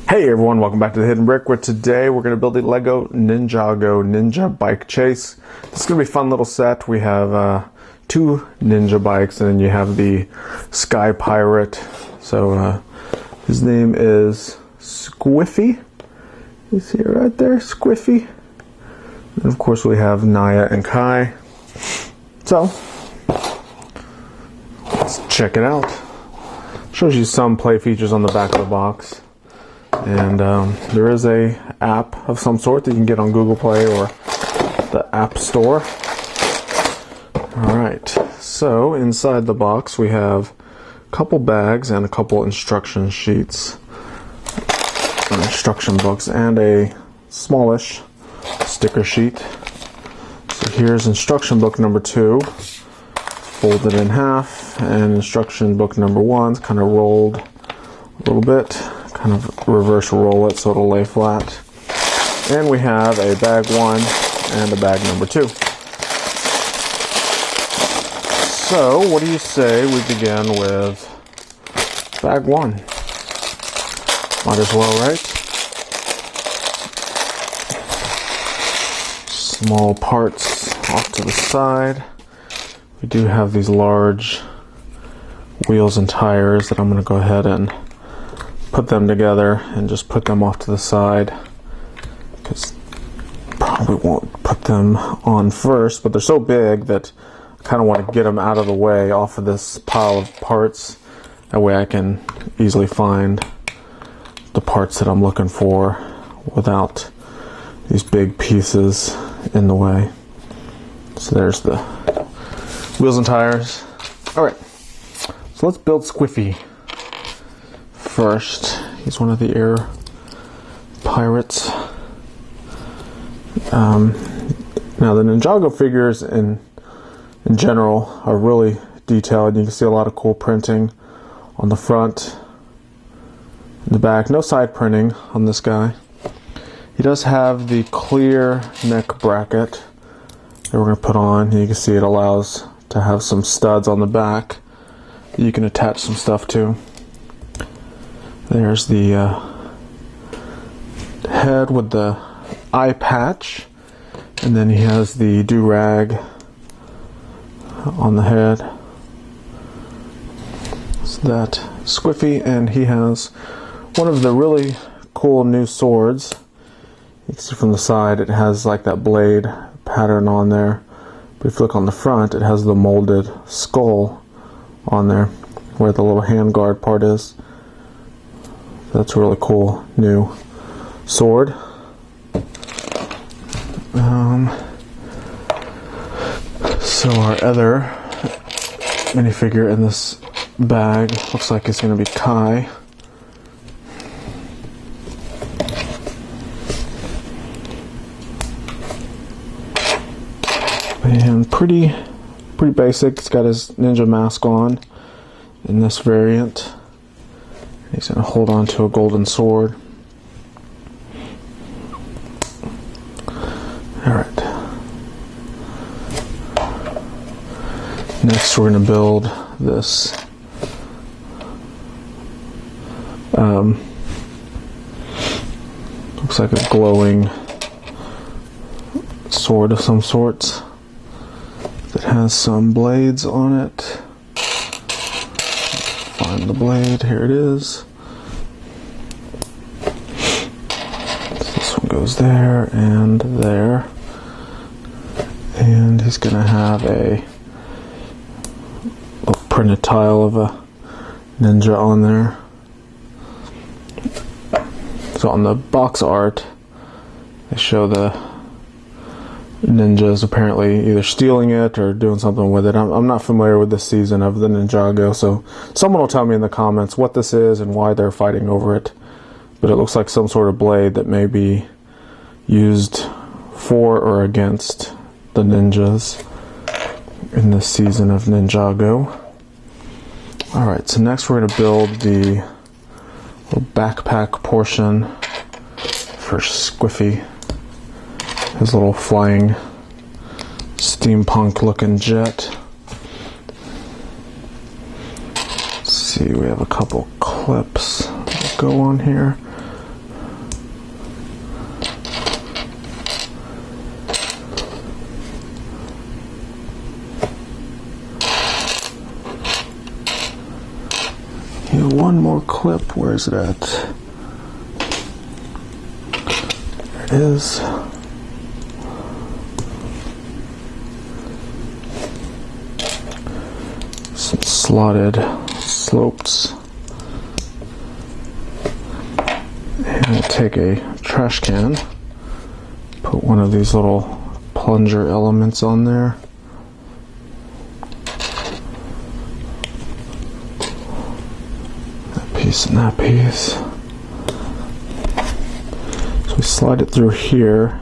Hey everyone, welcome back to the Hidden Brick, where today we're going to build a Lego Ninjago Ninja Bike Chase. This is going to be a fun little set. We have two ninja bikes, and then you have the Sky Pirate. So his name is Squiffy. You see it right there, Squiffy. And of course we have Naya and Kai. So, let's check it out. Shows you some play features on the back of the box. And there is a app of some sort that you can get on Google Play or the App Store. Alright, so inside the box we have a couple bags and a couple instruction sheets, instruction books, and a smallish sticker sheet. So here's instruction book number 2, folded in half, and instruction book number 1's kind of rolled a little bit. Kind of reverse roll it so it'll lay flat. And we have a bag 1 and a bag number 2. So, what do you say we begin with bag 1? Might as well, right? Small parts off to the side. We do have these large wheels and tires that I'm going to go ahead and put them together and just put them off to the side, because probably won't put them on first, but they're so big that I kind of want to get them out of the way off of this pile of parts. That way I can easily find the parts that I'm looking for without these big pieces in the way. So there's the wheels and tires. Alright, so let's build Squiffy first. He's one of the air pirates. Now the Ninjago figures in general are really detailed. You can see a lot of cool printing on the front and the back. No side printing on this guy. He does have the clear neck bracket that we're going to put on. You can see it allows to have some studs on the back that you can attach some stuff to. There's the head with the eye patch, and then he has the do-rag on the head. So that Squiffy, and he has one of the really cool new swords. You can see from the side it has like that blade pattern on there, but if you look on the front it has the molded skull on there where the little handguard part is. That's a really cool new sword. So our other minifigure in this bag looks like it's going to be Kai. And pretty basic. He's got his ninja mask on in this variant. He's going to hold on to a golden sword. Alright. Next we're going to build this looks like a glowing sword of some sorts that has some blades on it. Find the blade, here it is. This one goes there and there. And he's gonna have a little printed tile of a ninja on there. So on the box art, they show the ninjas apparently either stealing it or doing something with it. I'm not familiar with this season of the Ninjago, so someone will tell me in the comments what this is and why they're fighting over it. But it looks like some sort of blade that may be used for or against the ninjas in this season of Ninjago. Alright, so next we're going to build the little backpack portion for Squiffy. His little flying steampunk looking jet. Let's see, we have a couple clips that go on here. Here, one more clip. Where is it at? There it is. Some slotted slopes. And take a trash can, put one of these little plunger elements on there. That piece and that piece. So we slide it through here,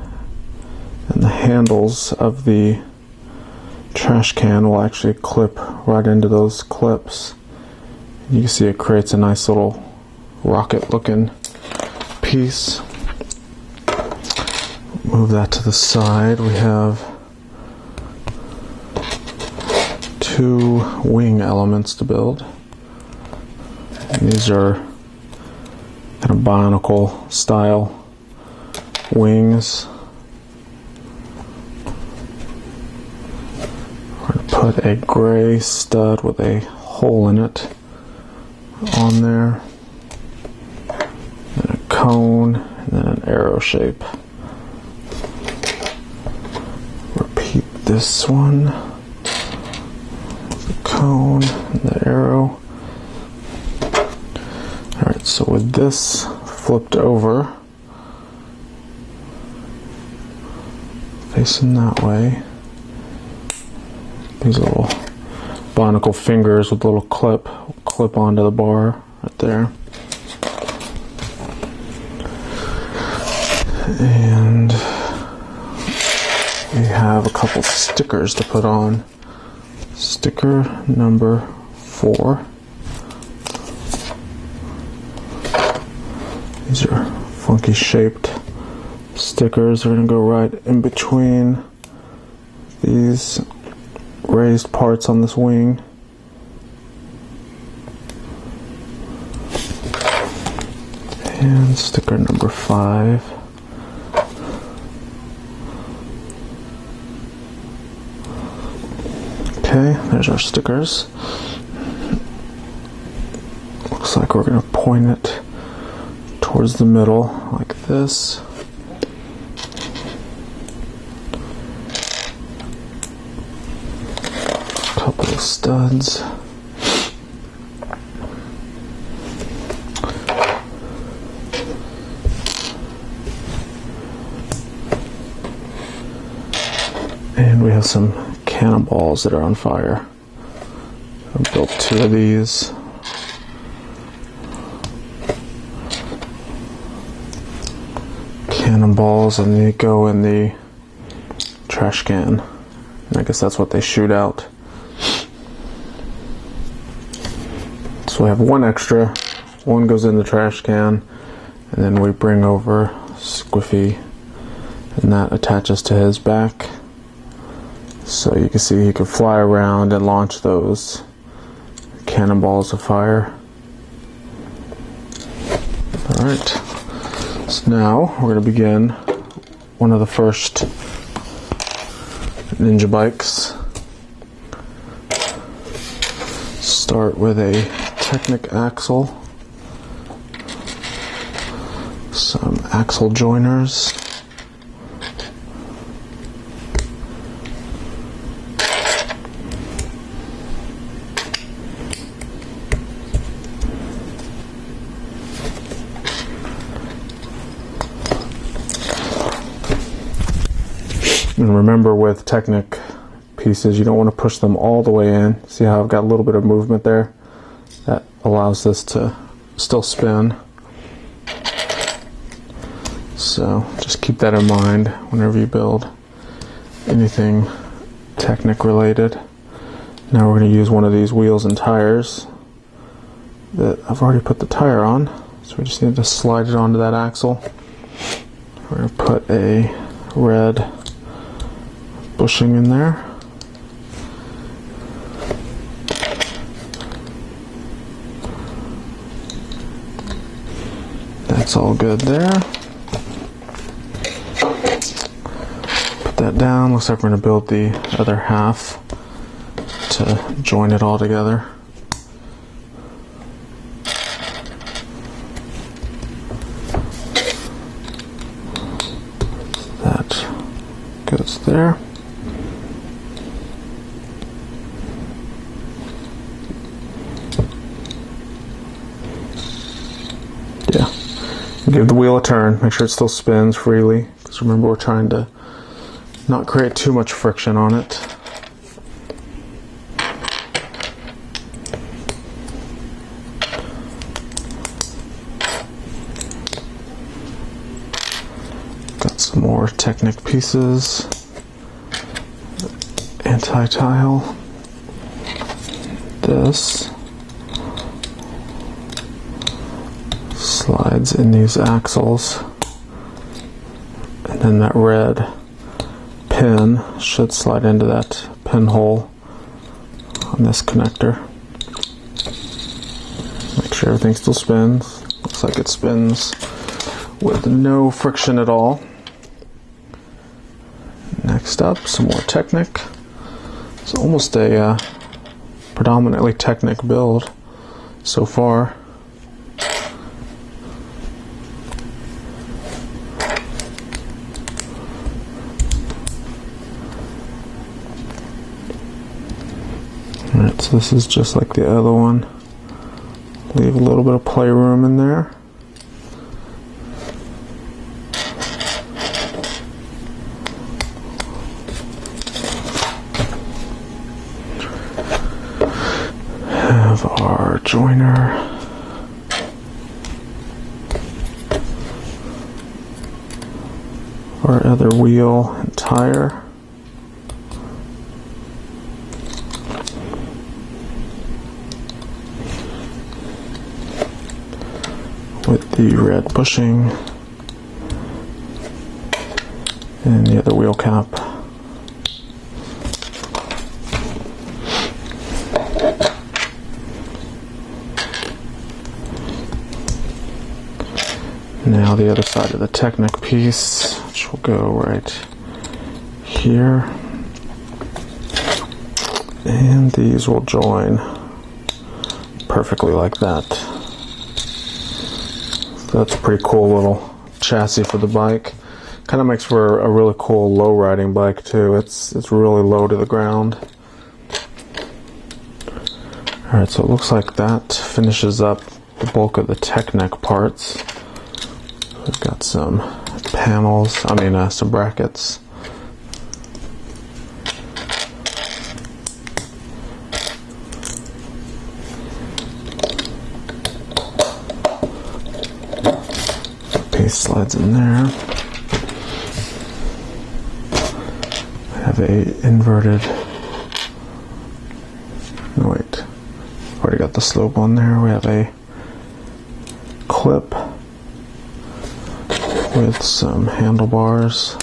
and the handles of the trash can will actually clip right into those clips. You can see it creates a nice little rocket looking piece. Move that to the side. We have two wing elements to build. And these are kind of bionicle style wings. We're going to put a gray stud with a hole in it on there. Then a cone, and then an arrow shape. Repeat this one. The cone and the arrow. Alright, so with this flipped over, facing that way, these little bionicle fingers with a little clip onto the bar right there. And we have a couple stickers to put on. Sticker number 4. These are funky shaped stickers. They're going to go right in between these raised parts on this wing. And sticker number 5. Okay, there's our stickers. Looks like we're going to point it towards the middle like this. Couple of studs. And we have some cannonballs that are on fire. I built 2 of these. Cannonballs, and they go in the trash can. And I guess that's what they shoot out. So we have one extra. One goes in the trash can, and then we bring over Squiffy, and that attaches to his back. So you can see he can fly around and launch those cannonballs of fire. Alright, so now we're going to begin one of the first ninja bikes. Start with a Technic axle, some axle joiners, and remember with Technic pieces you don't want to push them all the way in. See how I've got a little bit of movement there? That allows this to still spin. So just keep that in mind whenever you build anything Technic related. Now we're going to use one of these wheels and tires that I've already put the tire on. So we just need to slide it onto that axle. We're going to put a red bushing in there. That's all good there. Put that down. Looks like we're going to build the other half to join it all together. there. Yeah. Give the wheel a turn. Make sure it still spins freely. Because remember, we're trying to not create too much friction on it. Got some more Technic pieces. Anti-tile. This slides in these axles, and then that red pin should slide into that pinhole on this connector. Make sure everything still spins. Looks like it spins with no friction at all. Next up, some more Technic. It's almost a predominantly Technic build so far. Alright, so this is just like the other one. Leave a little bit of playroom in there. Have our joiner. Our other wheel and tire. With the red bushing and the other wheel cap. Now the other side of the Technic piece, which will go right here, and these will join perfectly like that. So that's a pretty cool little chassis for the bike. Kind of makes for a really cool low riding bike too. It's really low to the ground. Alright, so it looks like that finishes up the bulk of the Technic parts. We've got some panels, some brackets. Piece slides in there. I have a inverted, no wait, already got the slope on there. We have a clip with some handlebars,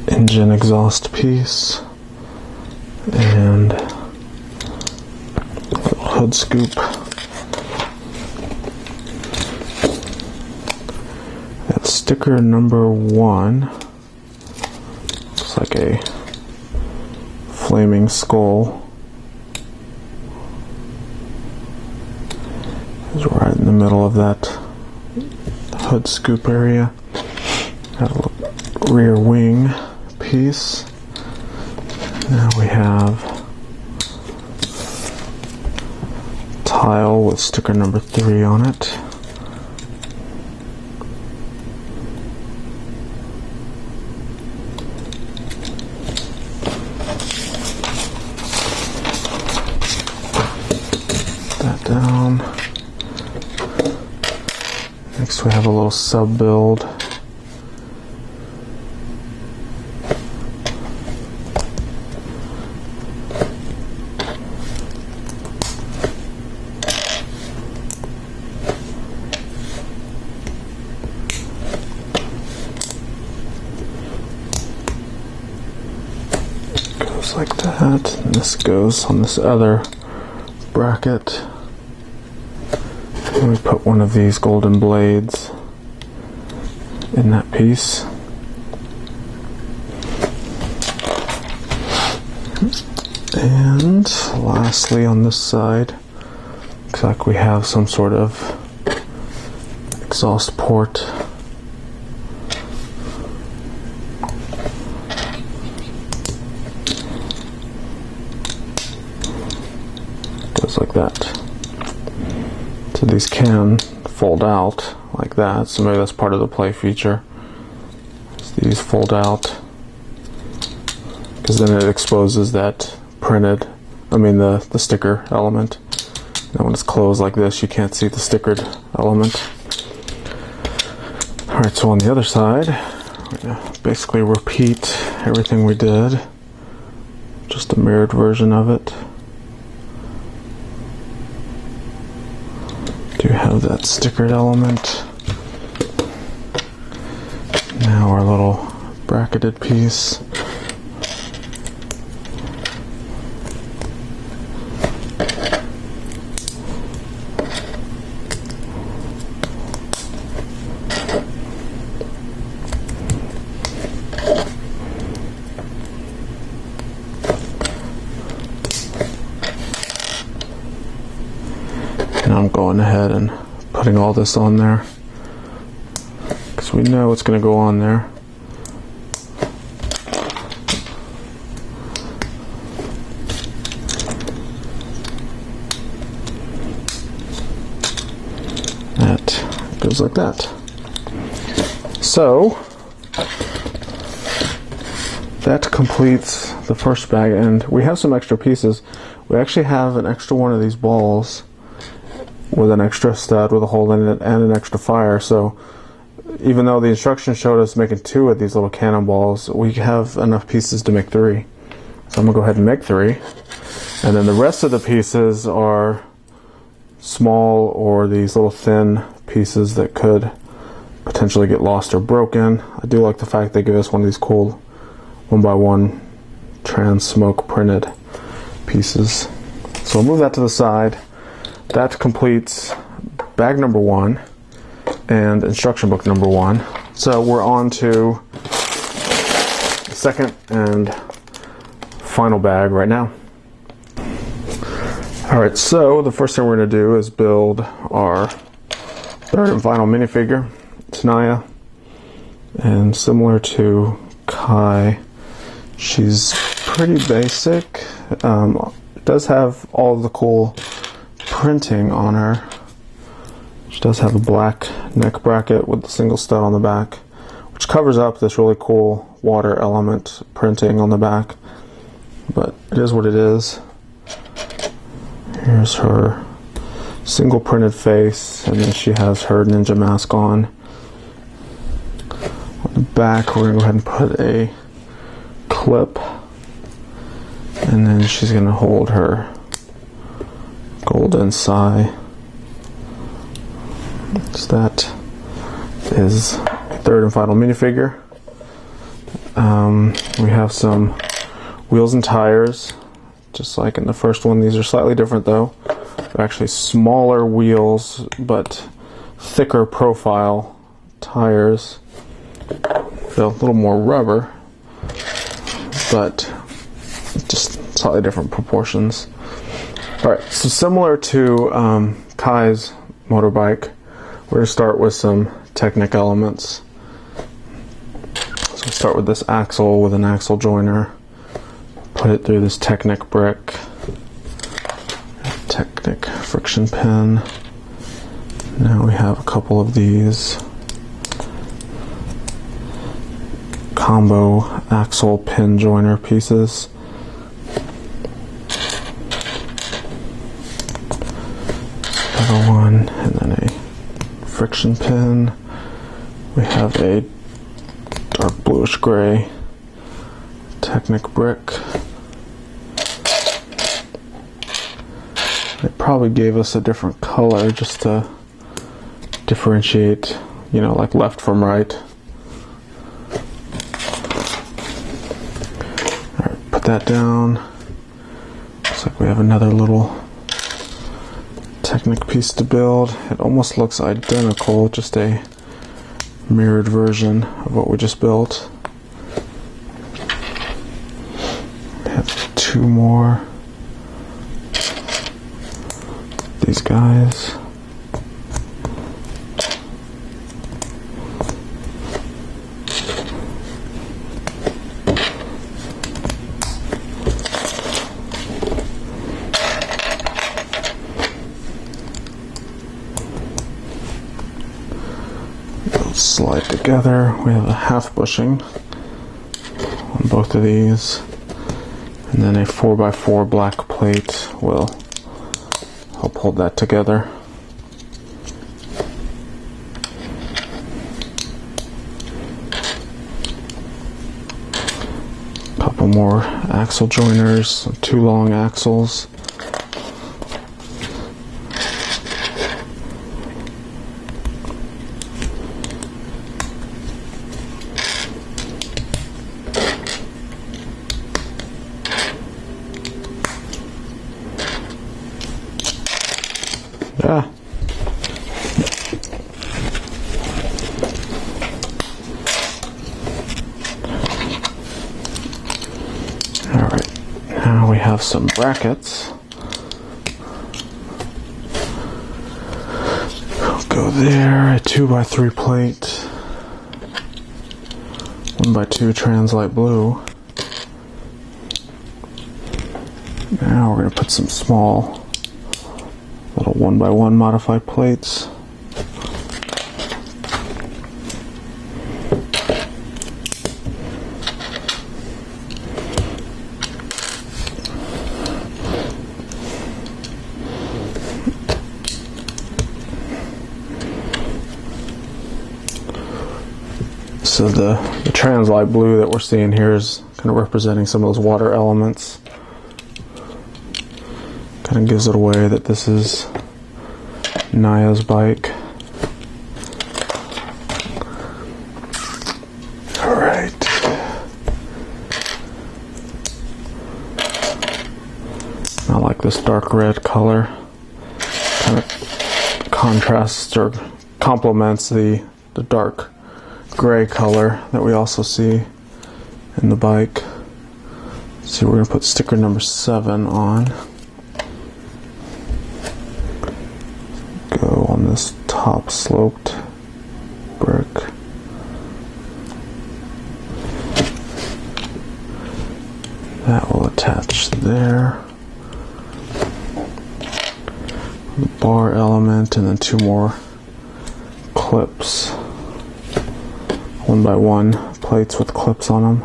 engine exhaust piece, and a little hood scoop. That's sticker number 1. Looks like a flaming skull. Is right in the middle of that hood scoop area. Got a little rear wing piece. Now we have tile with sticker number 3 on it. That down. Next we have a little sub build. Goes like that, and this goes on this other bracket. And we put one of these golden blades in that piece. And lastly on this side, looks like we have some sort of exhaust port. just like that. So these can fold out like that, so maybe that's part of the play feature. So these fold out, because then it exposes that printed, the sticker element. And when it's closed like this, you can't see the stickered element. Alright, so on the other side, we're going to basically repeat everything we did, just a mirrored version of it. Do have that stickered element. Now our little bracketed piece. And I'm going ahead and putting all this on there because we know it's going to go on there. That goes like that. So that completes the first bag, and we have some extra pieces. We actually have an extra one of these balls with an extra stud with a hole in it and an extra fire. So even though the instructions showed us making 2 of these little cannonballs, we have enough pieces to make 3. So I'm gonna go ahead and make 3, and then the rest of the pieces are small or these little thin pieces that could potentially get lost or broken. I do like the fact they give us one of these cool 1x1 trans smoke printed pieces. So I'll move that to the side. That completes bag number 1 and instruction book number 1. So we're on to the second and final bag right now. Alright, so the first thing we're going to do is build our third and final minifigure, Tanaya. And similar to Kai, she's pretty basic. It does have all of the cool printing on her. She does have a black neck bracket with a single stud on the back, which covers up this really cool water element printing on the back, but it is what it is. Here's her single printed face, and then she has her ninja mask on. On the back, we're going to go ahead and put a clip, and then she's going to hold her golden sai. So that is third and final minifigure. We have some wheels and tires, just like in the first one. These are slightly different though. They're actually smaller wheels, but thicker profile tires. They're a little more rubber, but just slightly different proportions. Alright, so similar to Kai's motorbike, we're going to start with some Technic elements. So we start with this axle with an axle joiner. Put it through this Technic brick. Technic friction pin. Now we have a couple of these combo axle pin joiner pieces. Another one, and then a friction pin. We have a dark bluish gray Technic brick. They probably gave us a different color just to differentiate, you know, like left from right. Alright, put that down. Looks like we have another little Technic piece to build. It almost looks identical, just a mirrored version of what we just built. We have 2 more. These guys. slide together. We have a half bushing on both of these, and then a 4x4 black plate will help hold that together. Couple more axle joiners, 2 long axles. Yeah. Alright, now we have some brackets. I'll go there, a 2x3 plate, 1x2 translite blue. Now we're going to put some small little 1x1 modified plates. So the translite blue that we're seeing here is kind of representing some of those water elements. Kind of gives it away that this is Naya's bike. Alright. I like this dark red color. Kind of contrasts or complements the dark gray color that we also see in the bike. So we're going to put sticker number 7 on. Go on this top sloped brick. That will attach there. The bar element, and then 2 more clips. 1x1 plates with clips on them,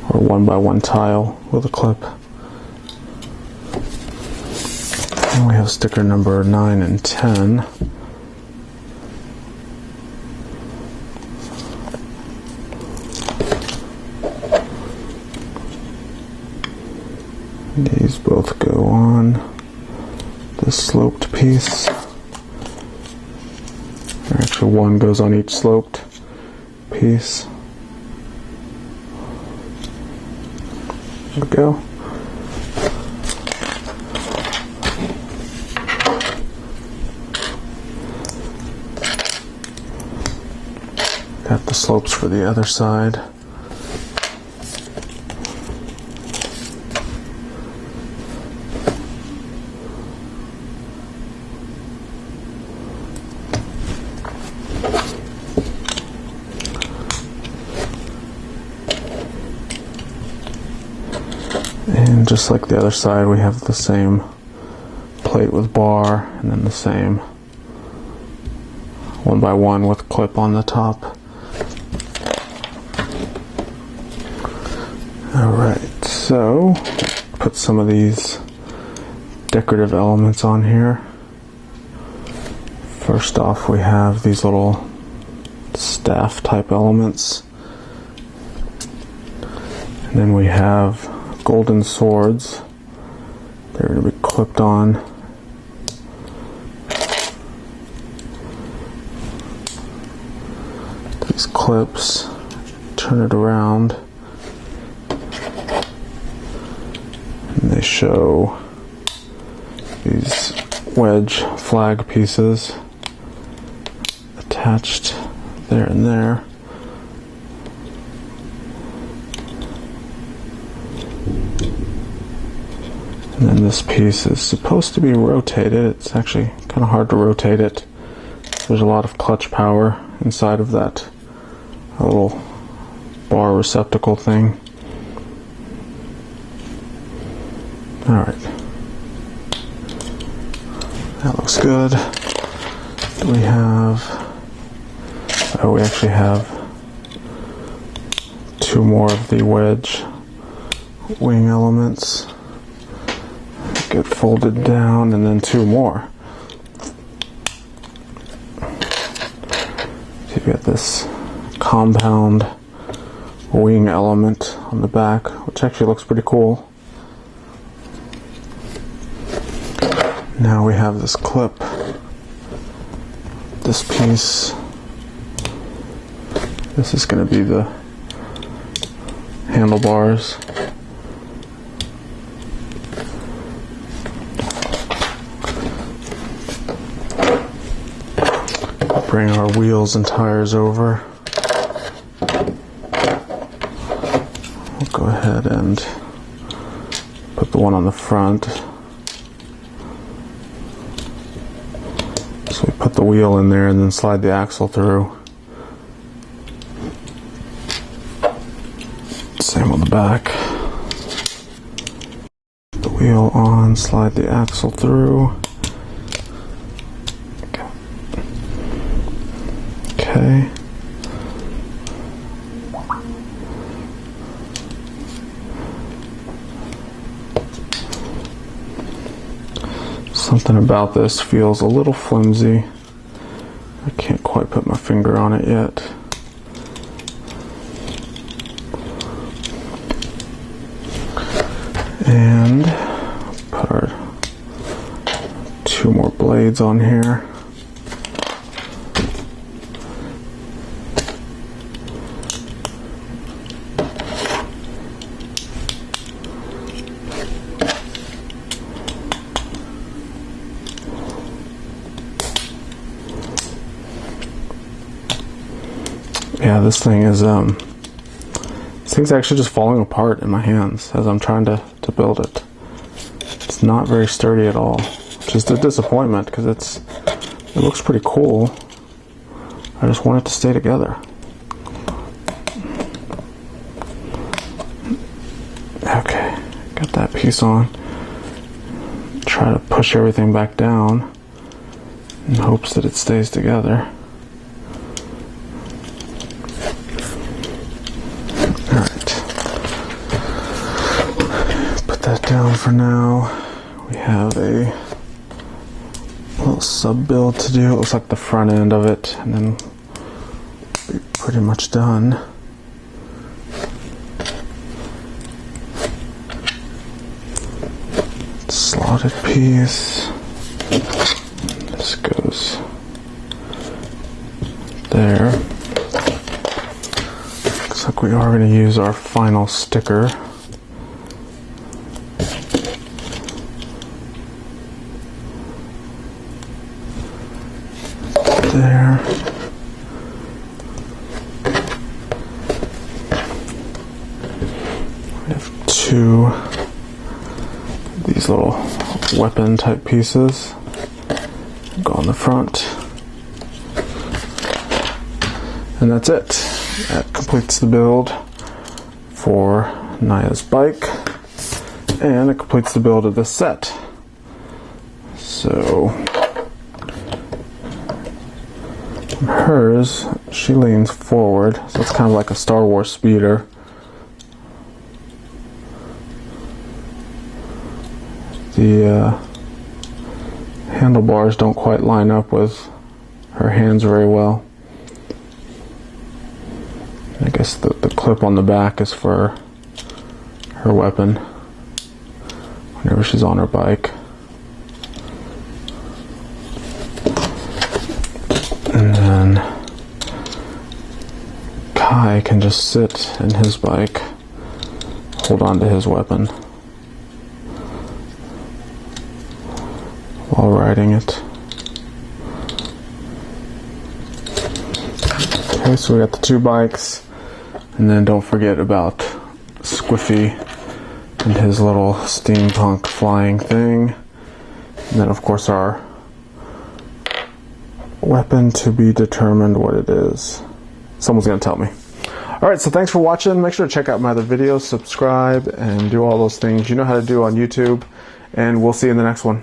or 1x1 tile with a clip. And we have sticker number 9 and 10. These both go on this sloped piece. Actually, one goes on each sloped piece. There we go. Got the slopes for the other side. And just like the other side, we have the same plate with bar, and then the same 1x1 with clip on the top. Alright, so put some of these decorative elements on here. First off, we have these little staff type elements. And then we have golden swords. They're going to be clipped on. These clips, turn it around, and they show these wedge flag pieces attached there and there. And then this piece is supposed to be rotated. It's actually kind of hard to rotate it. There's a lot of clutch power inside of that little bar receptacle thing. Alright. That looks good. we have? Oh, we actually have 2 more of the wedge wing elements. Get folded down, and then 2 more. So you've got this compound wing element on the back, which actually looks pretty cool. Now we have this clip, this piece. This is going to be the handlebars. Bring our wheels and tires over. We'll go ahead and put the one on the front. So we put the wheel in there and then slide the axle through. Same on the back. Put the wheel on, slide the axle through. Okay. Something about this feels a little flimsy. I can't quite put my finger on it yet. And put our 2 more blades on here. Yeah, this thing's actually just falling apart in my hands as I'm trying to build it. It's not very sturdy at all, which is a disappointment because it looks pretty cool. I just want it to stay together. Okay, got that piece on. Try to push everything back down in hopes that it stays together. That down for now. We have a little sub build to do. It looks like the front end of it, and then we'll be pretty much done. Slotted piece. This goes there. Looks like we are going to use our final sticker. There. We have 2 of these little weapon type pieces. Go on the front. And that's it. That completes the build for Naya's bike. And it completes the build of this set. So hers, she leans forward, so it's kind of like a Star Wars speeder. The handlebars don't quite line up with her hands very well. I guess the clip on the back is for her weapon whenever she's on her bike. And then Kai can just sit in his bike, hold on to his weapon while riding it. Okay, so we got the 2 bikes, and then don't forget about Squiffy and his little steampunk flying thing. And then of course our weapon to be determined what it is. Someone's gonna tell me. Alright, so thanks for watching. Make sure to check out my other videos, subscribe, and do all those things you know how to do on YouTube. And we'll see you in the next one.